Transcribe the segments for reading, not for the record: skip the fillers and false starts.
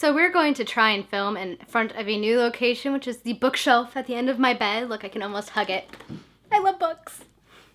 So we're going to try and film in front of a new location, which is the bookshelf at the end of my bed. Look, I can almost hug it. I love books.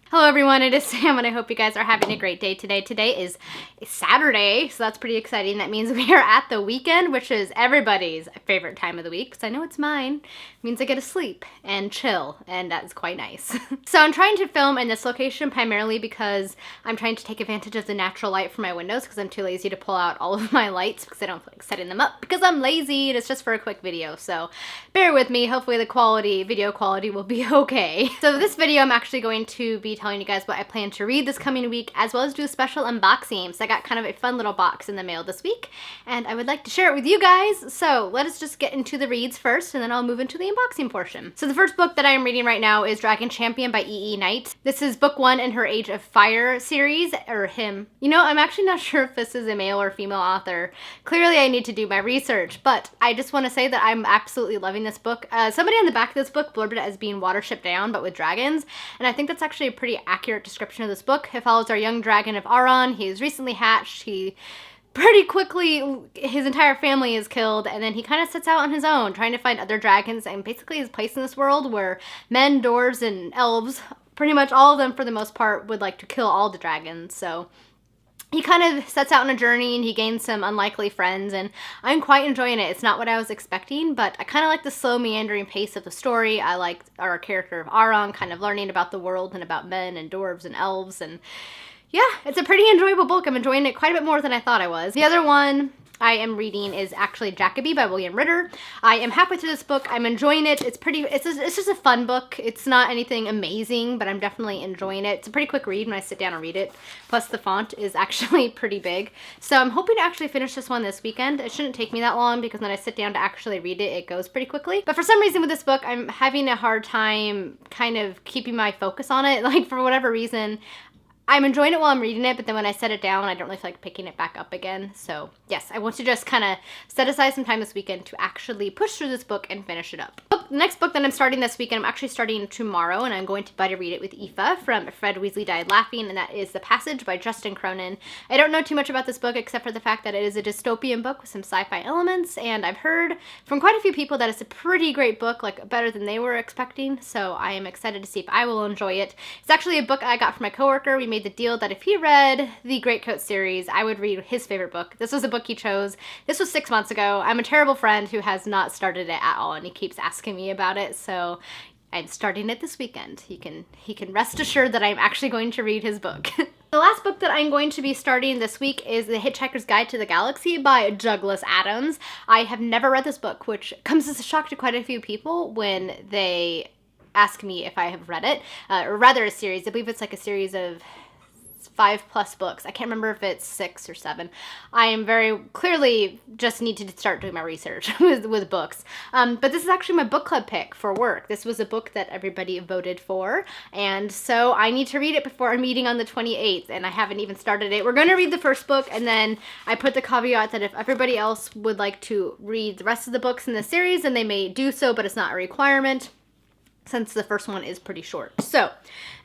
Hello everyone, it is Sam and I hope you guys are having a great day today. Today is Saturday, so that's pretty exciting. That means we are at the weekend, which is everybody's favorite time of the week, because I know it's mine. It means I get to sleep and chill, and that's quite nice. So I'm trying to film in this location primarily because I'm trying to take advantage of the natural light from my windows because I'm too lazy to pull out all of my lights because I don't feel like setting them up because I'm lazy and it's just for a quick video. So bear with me, hopefully the video quality will be okay. So this video I'm actually going to be telling you guys what I plan to read this coming week, as well as do a special unboxing. So I got kind of a fun little box in the mail this week, and I would like to share it with you guys. So let us just get into the reads first, and then I'll move into the unboxing portion. So the first book that I am reading right now is Dragon Champion by E.E. Knight. This is book 1 in her Age of Fire series, or him. You know, I'm actually not sure if this is a male or female author. Clearly I need to do my research, but I just want to say that I'm absolutely loving this book. Somebody on the back of this book blurbed it as being Watership Down, but with dragons, and I think that's actually a pretty accurate description of this book. It follows our young dragon of Aron. He is recently hatched. He pretty quickly, his entire family is killed, and then he kind of sets out on his own, trying to find other dragons, and basically his place in this world where men, dwarves, and elves, pretty much all of them for the most part, would like to kill all the dragons. So he kind of sets out on a journey and he gains some unlikely friends, and I'm quite enjoying it. It's not what I was expecting, but I kind of like the slow meandering pace of the story. I like our character of Aron kind of learning about the world and about men and dwarves and elves, and yeah, it's a pretty enjoyable book. I'm enjoying it quite a bit more than I thought I was. The other one I am reading is actually Jacoby by William Ritter. I am halfway through this book. I'm enjoying it. It's just a fun book. It's not anything amazing, but I'm definitely enjoying it. It's a pretty quick read when I sit down and read it. Plus the font is actually pretty big. So I'm hoping to actually finish this one this weekend. It shouldn't take me that long because when I sit down to actually read it, it goes pretty quickly. But for some reason with this book, I'm having a hard time kind of keeping my focus on it. Like, for whatever reason, I'm enjoying it while I'm reading it, but then when I set it down, I don't really feel like picking it back up again. So yes, I want to just kind of set aside some time this weekend to actually push through this book and finish it up. The next book that I'm starting this weekend, I'm actually starting tomorrow, and I'm going to buddy read it with Aoife from Fred Weasley Died Laughing, and that is The Passage by Justin Cronin. I don't know too much about this book except for the fact that it is a dystopian book with some sci-fi elements, and I've heard from quite a few people that it's a pretty great book, like better than they were expecting, so I am excited to see if I will enjoy it. It's actually a book I got from my coworker. We made the deal that if he read the Greatcoat series, I would read his favorite book. This was a book he chose. This was 6 months ago. I'm a terrible friend who has not started it at all, and he keeps asking me about it, so I'm starting it this weekend. He can rest assured that I'm actually going to read his book. The last book that I'm going to be starting this week is The Hitchhiker's Guide to the Galaxy by Douglas Adams. I have never read this book, which comes as a shock to quite a few people when they ask me if I have read it, or rather a series. I believe it's like a series of 5+ books. I can't remember if it's 6 or 7. I am very clearly just need to start doing my research with books. But this is actually my book club pick for work. This was a book that everybody voted for, and so I need to read it before our meeting on the 28th, and I haven't even started it. We're going to read the first book, and then I put the caveat that if everybody else would like to read the rest of the books in the series, then they may do so, but it's not a requirement, since the first one is pretty short. So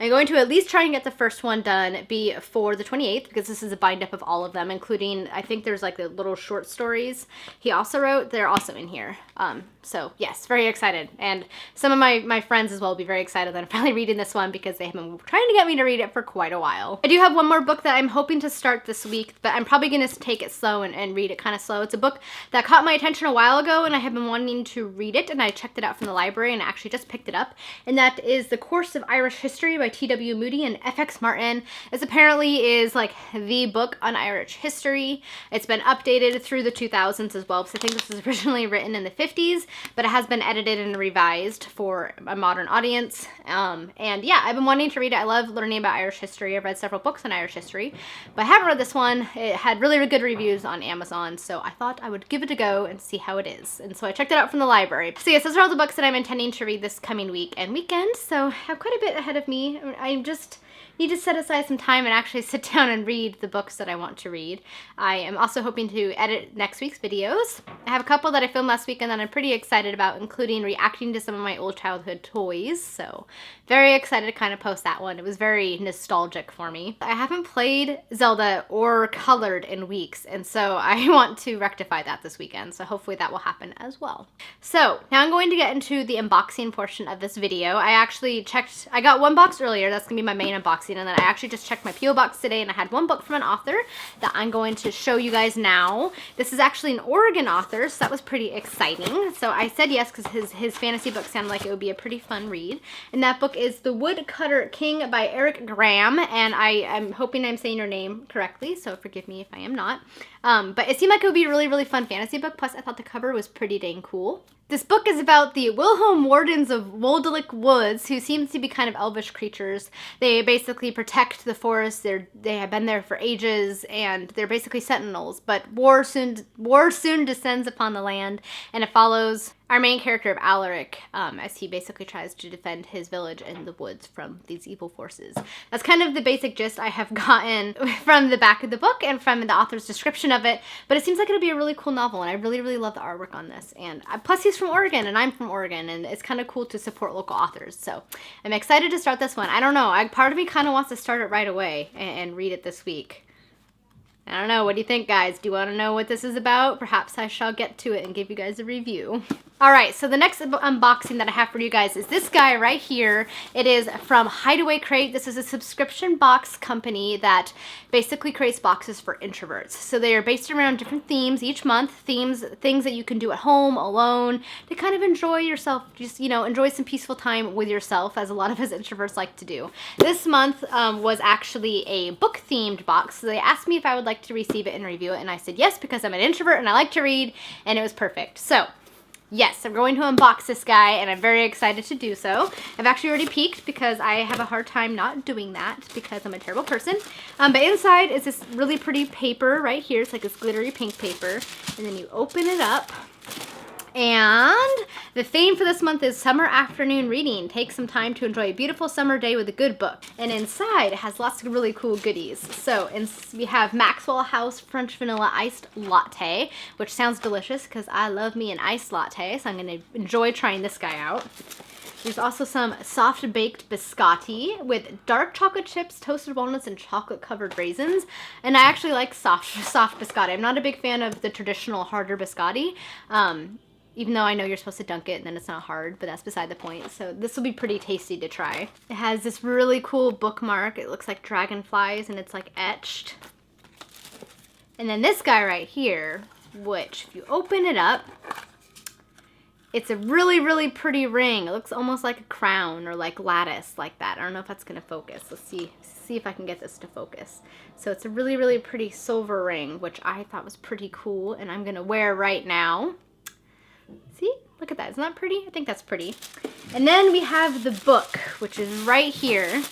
I'm going to at least try and get the first one done before the 28th, because this is a bind up of all of them, including, I think there's like the little short stories he also wrote. They're also in here. So yes, very excited. And some of my friends as well will be very excited that I'm finally reading this one because they have been trying to get me to read it for quite a while. I do have one more book that I'm hoping to start this week, but I'm probably going to take it slow and read it kind of slow. It's a book that caught my attention a while ago, and I have been wanting to read it, and I checked it out from the library and actually just picked it up. And that is The Course of Irish History by T.W. Moody and F.X. Martin. This apparently is like the book on Irish history. It's been updated through the 2000s as well, because I think this was originally written in the 50s, but it has been edited and revised for a modern audience. And yeah, I've been wanting to read it. I love learning about Irish history. I've read several books on Irish history, but I haven't read this one. It had really good reviews on Amazon, so I thought I would give it a go and see how it is. And so I checked it out from the library. So yes, those are all the books that I'm intending to read this coming week and weekend, so I have quite a bit ahead of me. I just need to set aside some time and actually sit down and read the books that I want to read. I am also hoping to edit next week's videos. I have a couple that I filmed last weekend that I'm pretty excited about, including reacting to some of my old childhood toys. So very excited to kind of post that one. It was very nostalgic for me. I haven't played Zelda or colored in weeks, and so I want to rectify that this weekend. So hopefully that will happen as well. So now I'm going to get into the unboxing portion of this video. I actually checked, I got one box earlier. That's gonna be my main unboxing. And then I actually just checked my P.O. box today, and I had one book from an author that I'm going to show you guys now. This is actually an Oregon author, so that was pretty exciting. So I said yes because his fantasy book sounded like it would be a pretty fun read. And that book is The Woodcutter King by Eric Graham, and I'm hoping I'm saying your name correctly, so forgive me if I am not. But it seemed like it would be a really, really fun fantasy book, plus I thought the cover was pretty dang cool. This book is about the Wilhelm Wardens of Woldelick Woods, who seem to be kind of elvish creatures. They basically protect the forest. They have been there for ages, and they're basically sentinels. But war soon descends upon the land, and it follows our main character of Alaric as he basically tries to defend his village in the woods from these evil forces. That's kind of the basic gist I have gotten from the back of the book and from the author's description of it, but it seems like it'll be a really cool novel, and I really, really love the artwork on this. And plus he's from Oregon, and I'm from Oregon, and it's kind of cool to support local authors. So I'm excited to start this one. I don't know, part of me kind of wants to start it right away and read it this week. I don't know, what do you think, guys? Do you want to know what this is about? Perhaps I shall get to it and give you guys a review. Alright, so the next unboxing that I have for you guys is this guy right here. It is from Hideaway Crate. This is a subscription box company that basically creates boxes for introverts. So they are based around different themes each month, things that you can do at home, alone, to kind of enjoy yourself, just, you know, enjoy some peaceful time with yourself, as a lot of us introverts like to do. This month was actually a book-themed box, so they asked me if I would like to receive it and review it, and I said yes because I'm an introvert and I like to read, and it was perfect. So yes, I'm going to unbox this guy, and I'm very excited to do so. I've actually already peeked because I have a hard time not doing that because I'm a terrible person. But inside is this really pretty paper right here. It's like this glittery pink paper. And then you open it up. And the theme for this month is summer afternoon reading. Take some time to enjoy a beautiful summer day with a good book. And inside it has lots of really cool goodies. So we have Maxwell House French Vanilla Iced Latte, which sounds delicious because I love me an iced latte. So I'm going to enjoy trying this guy out. There's also some soft baked biscotti with dark chocolate chips, toasted walnuts, and chocolate covered raisins. And I actually like soft biscotti. I'm not a big fan of the traditional harder biscotti. Even though I know you're supposed to dunk it and then it's not hard, but that's beside the point. So this will be pretty tasty to try. It has this really cool bookmark. It looks like dragonflies and it's like etched. And then this guy right here, which if you open it up, it's a really, really pretty ring. It looks almost like a crown or like lattice like that. I don't know if that's gonna focus. Let's see if I can get this to focus. So it's a really, really pretty silver ring, which I thought was pretty cool and I'm gonna wear right now. See? Look at that. Isn't that pretty? I think that's pretty. And then we have the book, which is right here.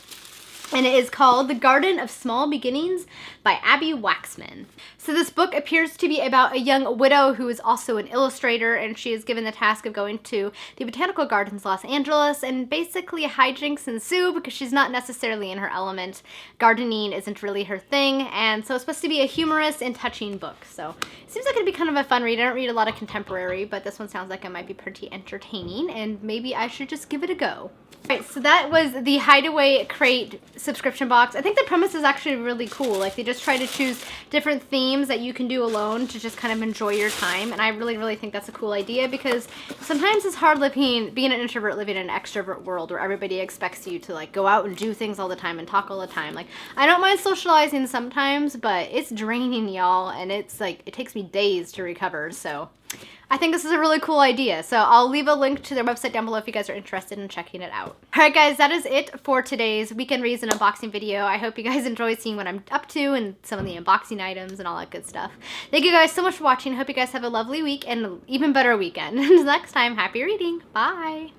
And it is called The Garden of Small Beginnings by Abby Waxman. So this book appears to be about a young widow who is also an illustrator, and she is given the task of going to the Botanical Gardens Los Angeles, and basically hijinks ensue because she's not necessarily in her element. Gardening isn't really her thing, and so it's supposed to be a humorous and touching book. So it seems like it'd be kind of a fun read. I don't read a lot of contemporary, but this one sounds like it might be pretty entertaining, and maybe I should just give it a go. Alright, so that was the Hideaway Crate subscription box. I think the premise is actually really cool. Like, they just try to choose different themes that you can do alone to just kind of enjoy your time. And I really, really think that's a cool idea because sometimes it's hard being an introvert living in an extrovert world where everybody expects you to like go out and do things all the time and talk all the time. Like, I don't mind socializing sometimes, but it's draining, y'all. And it's like, it takes me days to recover. So I think this is a really cool idea. So I'll leave a link to their website down below if you guys are interested in checking it out. Alright guys, that is it for today's weekend reads and unboxing video. I hope you guys enjoyed seeing what I'm up to and some of the unboxing items and all that good stuff. Thank you guys so much for watching. Hope you guys have a lovely week and an even better weekend. Until next time, happy reading. Bye!